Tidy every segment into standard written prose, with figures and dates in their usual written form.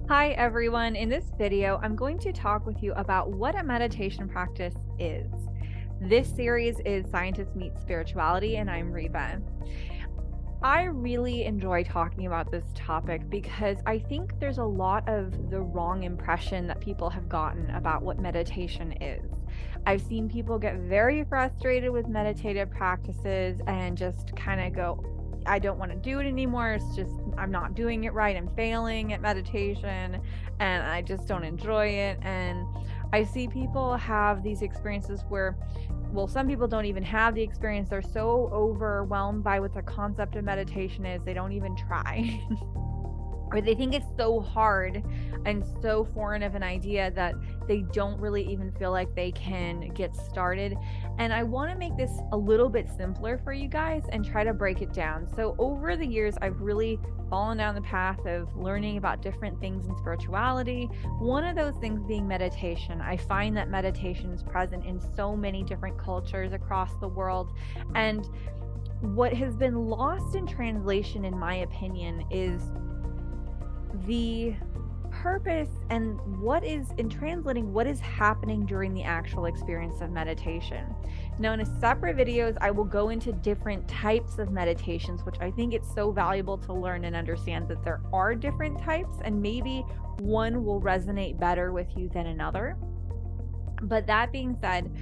Hi everyone, in this video I'm going to talk with you about what a meditation practice is. This series is Scientists Meet Spirituality and I'm Reba. I really enjoy talking about this topic because I think there's a lot of the wrong impression that people have gotten about what meditation is. I've seen people get very frustrated with meditative practices and just kind of go, I don't want to do it anymore. It's just, I'm not doing it right. I'm failing at meditation and I just don't enjoy it. And I see people have these experiences where, well, some people don't even have the experience. They're so overwhelmed by what the concept of meditation is, they don't even try. Or they think it's so hard and so foreign of an idea that they don't really even feel like they can get started. And I want to make this a little bit simpler for you guys and try to break it down. So over the years, I've really fallen down the path of learning about different things in spirituality. One of those things being meditation. I find that meditation is present in so many different cultures across the world. And what has been lost in translation, in my opinion, is the purpose and what is in translating what is happening during the actual experience of meditation. Now, in a separate videos, I will go into different types of meditations, which I think it's so valuable to learn and understand that there are different types, and maybe one will resonate better with you than another. But that being said,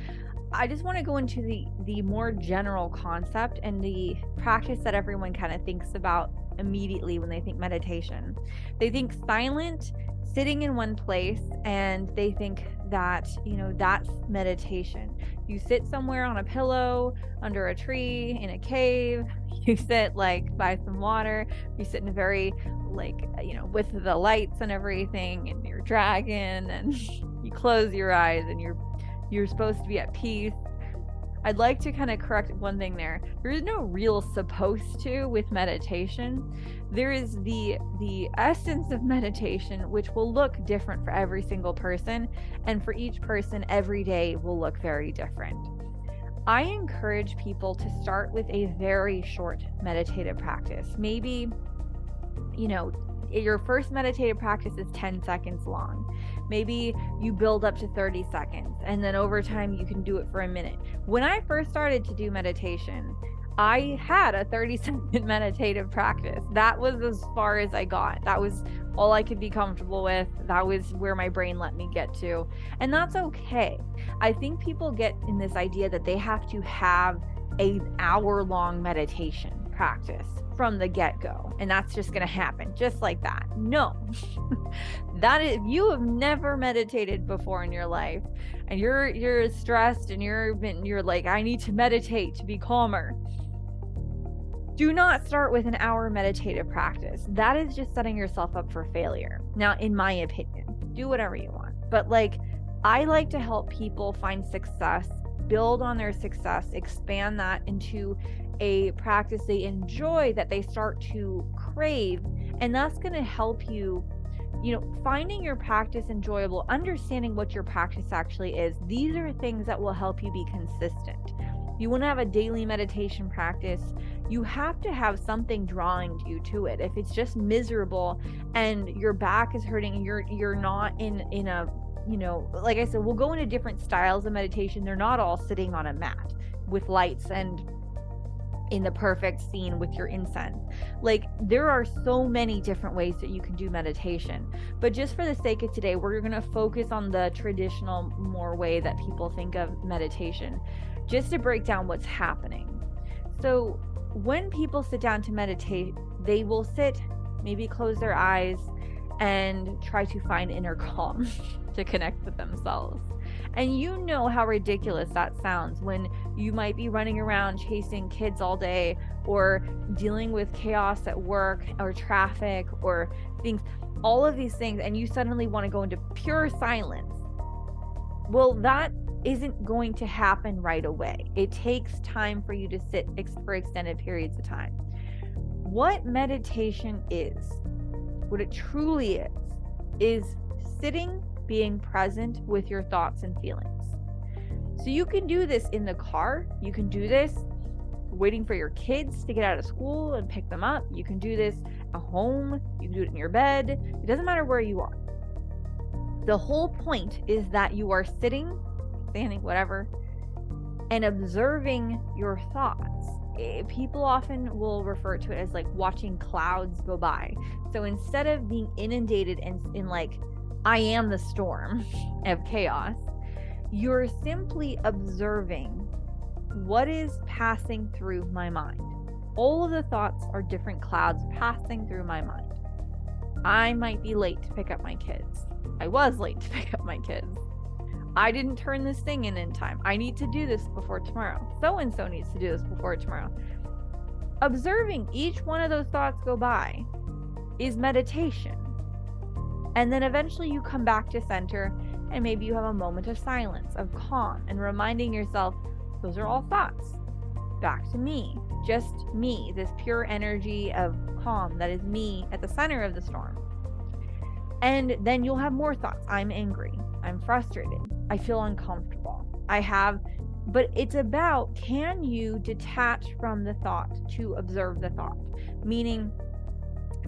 I just want to go into the more general concept and the practice that everyone kind of thinks about immediately when they think meditation. They think silent, sitting in one place, and they think that, that's meditation. You sit somewhere on a pillow, under a tree, in a cave, you sit like by some water, you sit in a very with the lights and everything, and your dragon, and you close your eyes and you're supposed to be at peace. I'd like to kind of correct one thing there. There is no real supposed to with meditation. There is the essence of meditation, which will look different for every single person, and for each person, every day will look very different. I encourage people to start with a very short meditative practice. Maybe, your first meditative practice is 10 seconds long. Maybe you build up to 30 seconds, and then over time you can do it for a minute. When I first started to do meditation, I had a 30-second meditative practice. That was as far as I got. That was all I could be comfortable with. That was where my brain let me get to. And that's okay. I think people get in this idea that they have to have an hour-long meditation practice from the get-go, and that's just going to happen just like that. No. That is, you have never meditated before in your life, and you're stressed and you're like, I need to meditate to be calmer. Do not start with an hour meditative practice. That is just setting yourself up for failure. Now, in my opinion, do whatever you want, but I like to help people find success, build on their success, expand that into a practice they enjoy, that they start to crave. And that's going to help you, finding your practice enjoyable, understanding what your practice actually is. These are things that will help you be consistent. You want to have a daily meditation practice, you have to have something drawing you to it. If it's just miserable and your back is hurting and you're not in a, like I said, we'll go into different styles of meditation. They're not all sitting on a mat with lights and in the perfect scene with your incense. There are so many different ways that you can do meditation, but just for the sake of today, we're going to focus on the traditional more way that people think of meditation, just to break down what's happening. So when people sit down to meditate, they will sit, maybe close their eyes, and try to find inner calm to connect with themselves. And you know how ridiculous that sounds when you might be running around chasing kids all day, or dealing with chaos at work or traffic or things, all of these things, and you suddenly want to go into pure silence. Well, that isn't going to happen right away. It takes time for you to sit for extended periods of time. What meditation is, what it truly is sitting, being present with your thoughts and feelings. So you can do this in the car. You can do this waiting for your kids to get out of school and pick them up. You can do this at home. You can do it in your bed. It doesn't matter where you are. The whole point is that you are sitting, standing, whatever, and observing your thoughts. People often will refer to it as like watching clouds go by. So instead of being inundated in like, I am the storm of chaos, you're simply observing what is passing through my mind. All of the thoughts are different clouds passing through my mind. I might be late to pick up my kids. I was late to pick up my kids. I didn't turn this thing in time. I need to do this before tomorrow. So-and-so needs to do this before tomorrow. Observing each one of those thoughts go by is meditation. And then eventually you come back to center, and maybe you have a moment of silence, of calm, and reminding yourself, those are all thoughts. Back to me, just me, this pure energy of calm that is me at the center of the storm. And then you'll have more thoughts. I'm angry. I'm frustrated. I feel uncomfortable. But it's about, can you detach from the thought to observe the thought? Meaning,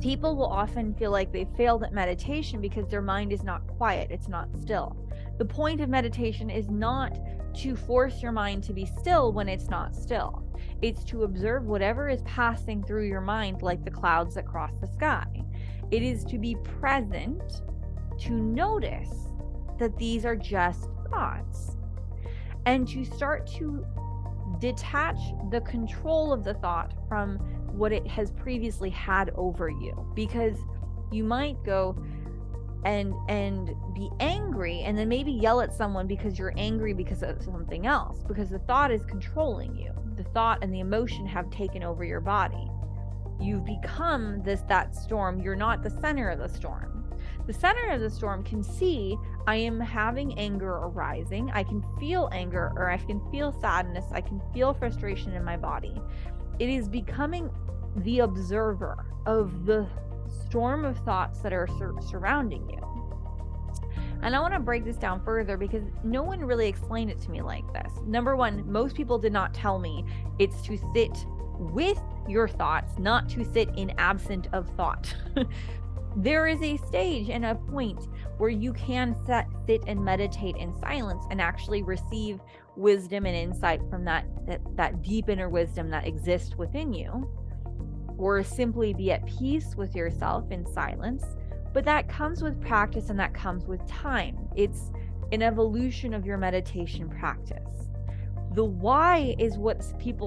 people will often feel like they failed at meditation because their mind is not quiet. It's not still. The point of meditation is not to force your mind to be still when it's not still. It's to observe whatever is passing through your mind like the clouds that cross the sky. It is to be present, to notice that these are just thoughts, and to start to detach the control of the thought from what it has previously had over you. Because you might go and be angry and then maybe yell at someone because you're angry because of something else, because the thought is controlling you. The thought and the emotion have taken over your body. You've become that storm. You're not the center of the storm. The center of the storm can see, I am having anger arising. I can feel anger, or I can feel sadness. I can feel frustration in my body. It is becoming the observer of the storm of thoughts that are surrounding you. And I want to break this down further because no one really explained it to me like this. Number one, most people did not tell me it's to sit with your thoughts, not to sit in absent of thought. There is a stage and a point where you can sit and meditate in silence and actually receive wisdom and insight from that deep inner wisdom that exists within you, or simply be at peace with yourself in silence. But that comes with practice, and that comes with time. It's an evolution of your meditation practice. The why is what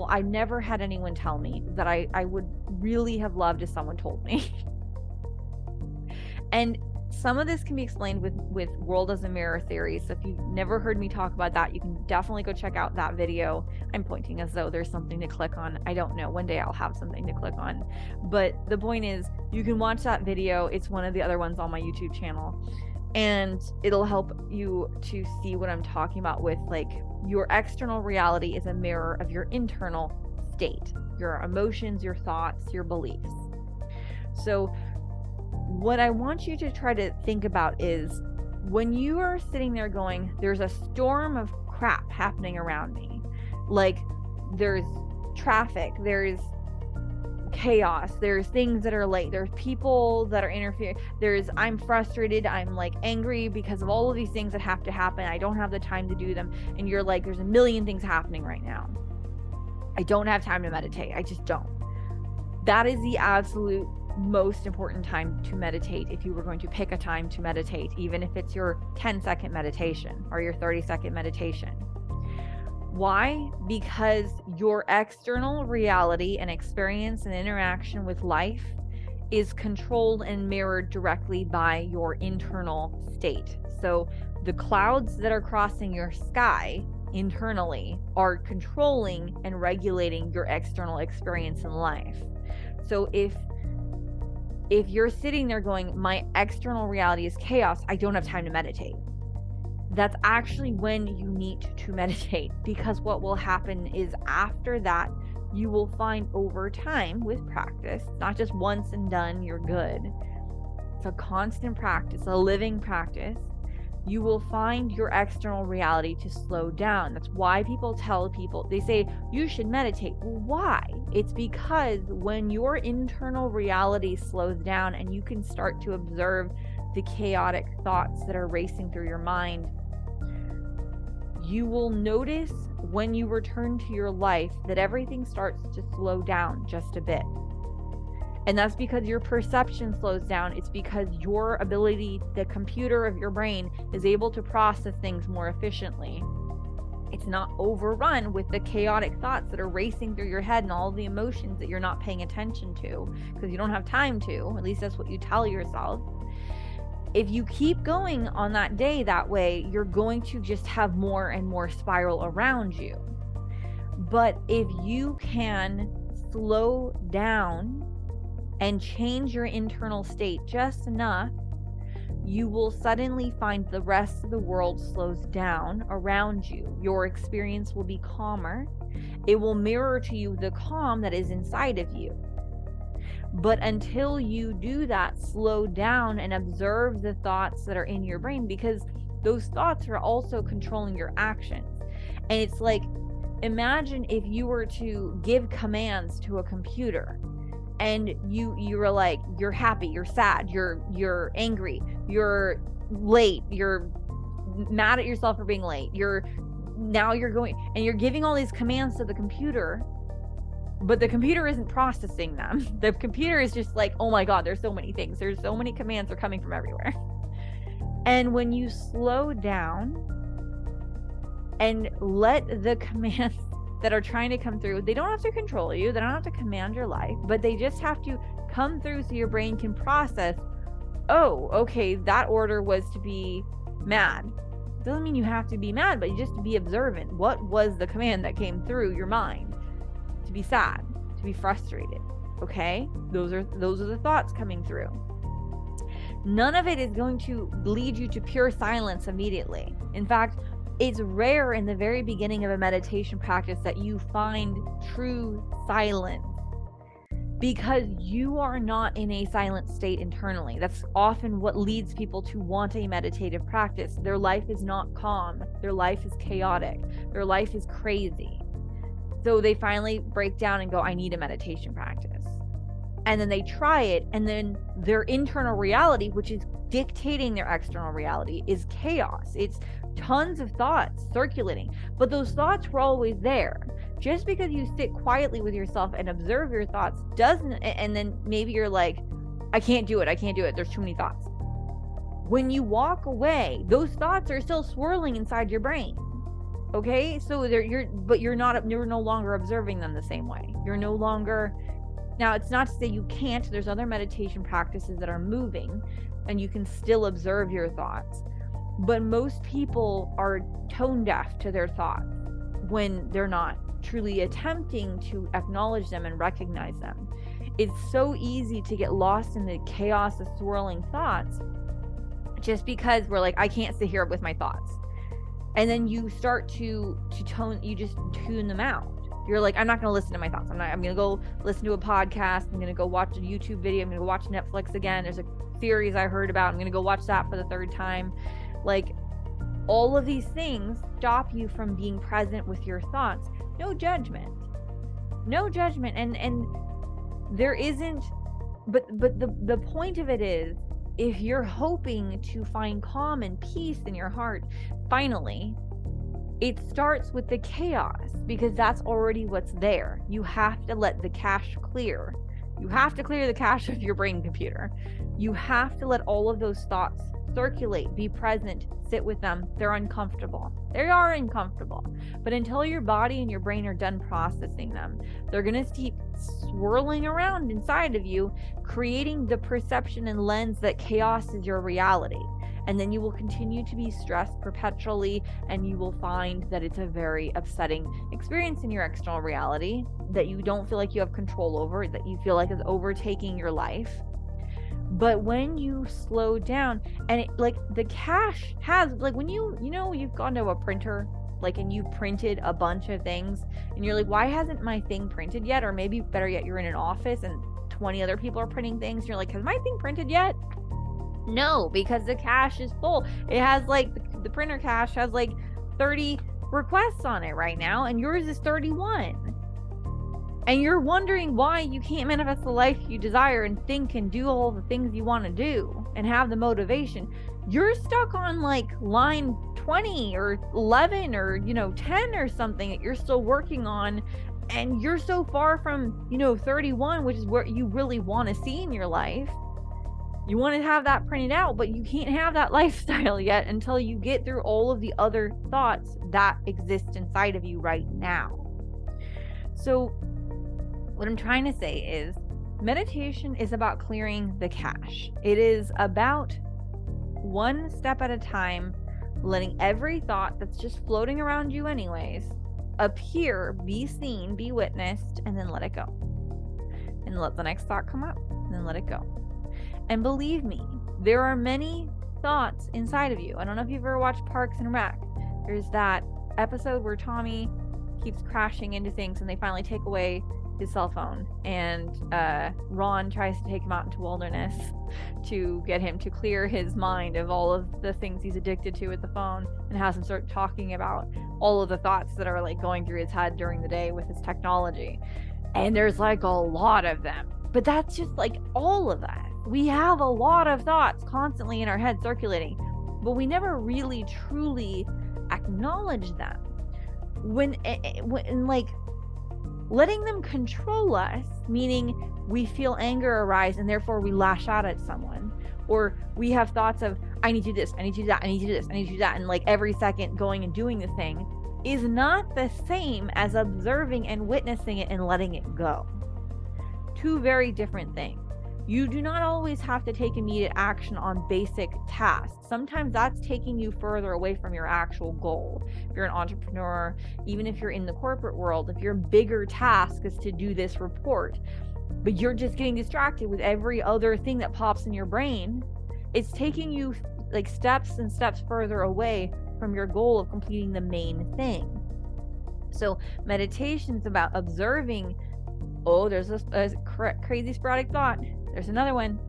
I never had anyone tell me that I would really have loved if someone told me. And some of this can be explained with world as a mirror theory. So if you've never heard me talk about that, you can definitely go check out that video. I'm pointing as though there's something to click on. I don't know. One day I'll have something to click on. But the point is, you can watch that video. It's one of the other ones on my YouTube channel. And it'll help you to see what I'm talking about with, like, your external reality is a mirror of your internal state, your emotions, your thoughts, your beliefs. So what I want you to try to think about is, when you are sitting there going, there's a storm of crap happening around me, like there's traffic, there's chaos, there's things that are late, there's people that are interfering, I'm frustrated, I'm like angry because of all of these things that have to happen, I don't have the time to do them, and you're like, there's a million things happening right now, I don't have time to meditate, I just don't. That is the absolute most important time to meditate. If you were going to pick a time to meditate, even if it's your 10-second meditation or your 30-second meditation. Why? Because your external reality and experience and interaction with life is controlled and mirrored directly by your internal state. So the clouds that are crossing your sky internally are controlling and regulating your external experience in life. So if you're sitting there going, my external reality is chaos, I don't have time to meditate, that's actually when you need to meditate, because what will happen is after that, you will find over time with practice, not just once and done, you're good. It's a constant practice, a living practice, you will find your external reality to slow down. That's why people tell people, they say, you should meditate. Well, why? It's because when your internal reality slows down and you can start to observe the chaotic thoughts that are racing through your mind, you will notice when you return to your life that everything starts to slow down just a bit. And that's because your perception slows down. It's because your ability, the computer of your brain, is able to process things more efficiently. It's not overrun with the chaotic thoughts that are racing through your head and all the emotions that you're not paying attention to because you don't have time to. At least that's what you tell yourself. If you keep going on that day that way, you're going to just have more and more spiral around you. But if you can slow down and change your internal state just enough, you will suddenly find the rest of the world slows down around you. Your experience will be calmer. It will mirror to you the calm that is inside of you. But until you do that, slow down and observe the thoughts that are in your brain, because those thoughts are also controlling your actions. And it's like, imagine if you were to give commands to a computer and you're like, you're happy, you're sad, you're angry, you're late, you're mad at yourself for being late, you're going and you're giving all these commands to the computer, but the computer isn't processing them. The computer is just like, oh my God, there's so many things. There's so many commands are coming from everywhere. And when you slow down and let the commands that are trying to come through, they don't have to control you. They don't have to command your life, but they just have to come through so your brain can process, oh, okay, that order was to be mad. Doesn't mean you have to be mad, but you just to be observant. What was the command that came through your mind? To be sad, to be frustrated. Okay? Those are the thoughts coming through. None of it is going to lead you to pure silence immediately. In fact, it's rare in the very beginning of a meditation practice that you find true silence, because you are not in a silent state internally. That's often what leads people to want a meditative practice. Their life is not calm. Their life is chaotic. Their life is crazy. So they finally break down and go, I need a meditation practice. And then they try it, and then their internal reality, which is dictating their external reality, is chaos. It's tons of thoughts circulating, but those thoughts were always there. Just because you sit quietly with yourself and observe your thoughts doesn't, and then maybe you're like, I can't do it, there's too many thoughts. When you walk away, those thoughts are still swirling inside your brain. Okay, so you're no longer observing them the same way. You're no longer. Now, it's not to say you can't. There's other meditation practices that are moving and you can still observe your thoughts. But most people are tone deaf to their thoughts when they're not truly attempting to acknowledge them and recognize them. It's so easy to get lost in the chaos of swirling thoughts just because we're like, I can't sit here with my thoughts. And then you start to just tune them out. You're like, I'm not going to listen to my thoughts. I'm going to go listen to a podcast. I'm going to go watch a YouTube video. I'm going to go watch Netflix again. There's a series I heard about. I'm going to go watch that for the third time. Like, all of these things stop you from being present with your thoughts. No judgment. And there isn't, but the point of it is, if you're hoping to find calm and peace in your heart, finally, it starts with the chaos, because that's already what's there. You have to let the cache clear. You have to clear the cache of your brain computer. You have to let all of those thoughts circulate, be present, sit with them. They're uncomfortable. They are uncomfortable. But until your body and your brain are done processing them, they're going to keep swirling around inside of you, creating the perception and lens that chaos is your reality. And then you will continue to be stressed perpetually, and you will find that it's a very upsetting experience in your external reality that you don't feel like you have control over, that you feel like is overtaking your life. But when you slow down, and like the cache has, like when you've gone to a printer, like, and you printed a bunch of things and you're like, why hasn't my thing printed yet? Or maybe better yet, you're in an office and 20 other people are printing things and you're like, has my thing printed yet? No, because the cache is full. It has like the printer cache has like 30 requests on it right now, and yours is 31. And you're wondering why you can't manifest the life you desire and think and do all the things you want to do and have the motivation. You're stuck on like line 20 or 11 or 10 or something that you're still working on, and you're so far from 31, which is what you really want to see in your life. You want to have that printed out, but you can't have that lifestyle yet until you get through all of the other thoughts that exist inside of you right now. So what I'm trying to say is meditation is about clearing the cache. It is about one step at a time, letting every thought that's just floating around you anyways appear, be seen, be witnessed, and then let it go. And let the next thought come up, and then let it go. And believe me, there are many thoughts inside of you. I don't know if you've ever watched Parks and Rec. There's that episode where Tommy keeps crashing into things and they finally take away his cell phone, and Ron tries to take him out into wilderness to get him to clear his mind of all of the things he's addicted to with the phone, and has him start talking about all of the thoughts that are like going through his head during the day with his technology. And there's like a lot of them, but that's just like all of that. We have a lot of thoughts constantly in our head circulating, but we never really truly acknowledge them. When like letting them control us, meaning we feel anger arise and therefore we lash out at someone, or we have thoughts of I need to do this, I need to do that, I need to do this, I need to do that, and like every second going and doing the thing, is not the same as observing and witnessing it and letting it go. Two very different things. You do not always have to take immediate action on basic tasks. Sometimes that's taking you further away from your actual goal. If you're an entrepreneur, even if you're in the corporate world, if your bigger task is to do this report, but you're just getting distracted with every other thing that pops in your brain, it's taking you like steps and steps further away from your goal of completing the main thing. So meditation is about observing, oh, there's a crazy sporadic thought. There's another one.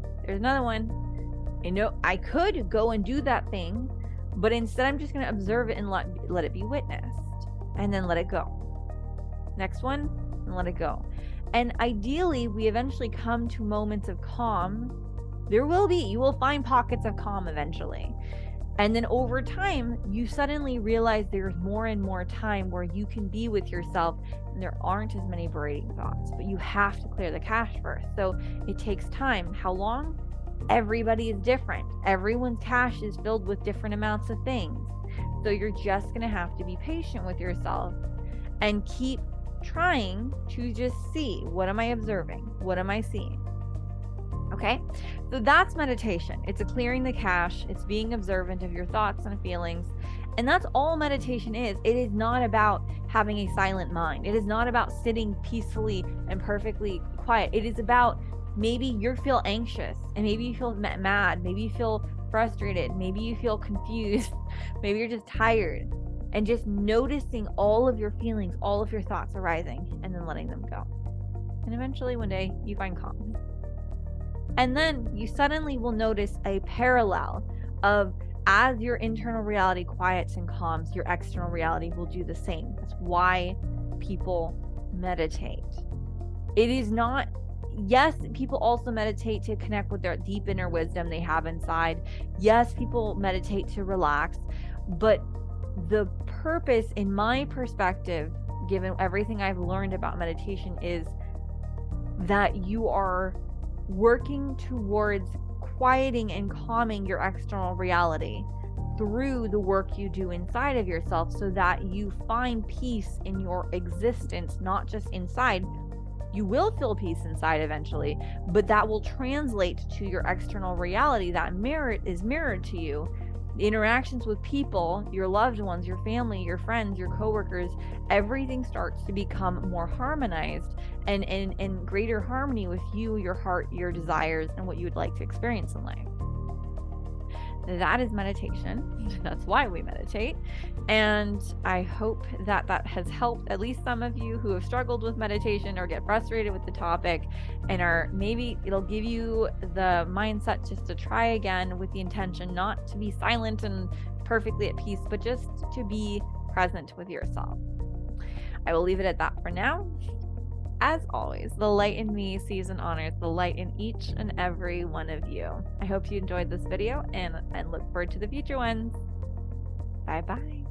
I could go and do that thing, but instead I'm just going to observe it and let it be witnessed, and then let it go. Next one, and let it go. And ideally, we eventually come to moments of calm. You will find pockets of calm eventually. And then over time, you suddenly realize there's more and more time where you can be with yourself and there aren't as many berating thoughts, but you have to clear the cache first. So it takes time. How long? Everybody is different. Everyone's cache is filled with different amounts of things. So you're just going to have to be patient with yourself and keep trying to just see, what am I observing? What am I seeing? Okay, so that's meditation. It's a clearing the cache. It's being observant of your thoughts and feelings. And that's all meditation is. It is not about having a silent mind. It is not about sitting peacefully and perfectly quiet. It is about maybe you feel anxious and maybe you feel mad. Maybe you feel frustrated. Maybe you feel confused. Maybe you're just tired, and just noticing all of your feelings, all of your thoughts arising, and then letting them go. And eventually one day you find calm. And then you suddenly will notice a parallel of, as your internal reality quiets and calms, your external reality will do the same. That's why people meditate. It is not, yes, people also meditate to connect with their deep inner wisdom they have inside. Yes, people meditate to relax, but the purpose, in my perspective, given everything I've learned about meditation, is that you are working towards quieting and calming your external reality through the work you do inside of yourself, so that you find peace in your existence, not just inside. You will feel peace inside eventually, but that will translate to your external reality that is mirrored to you. The interactions with people, your loved ones, your family, your friends, your coworkers, everything starts to become more harmonized and in greater harmony with you, your heart, your desires, and what you would like to experience in life. That is meditation. That's why we meditate. And I hope that that has helped at least some of you who have struggled with meditation or get frustrated with the topic, and maybe it'll give you the mindset just to try again with the intention not to be silent and perfectly at peace, but just to be present with yourself. I will leave it at that for now. As always, the light in me sees and honors the light in each and every one of you. I hope you enjoyed this video and look forward to the future ones. Bye-bye.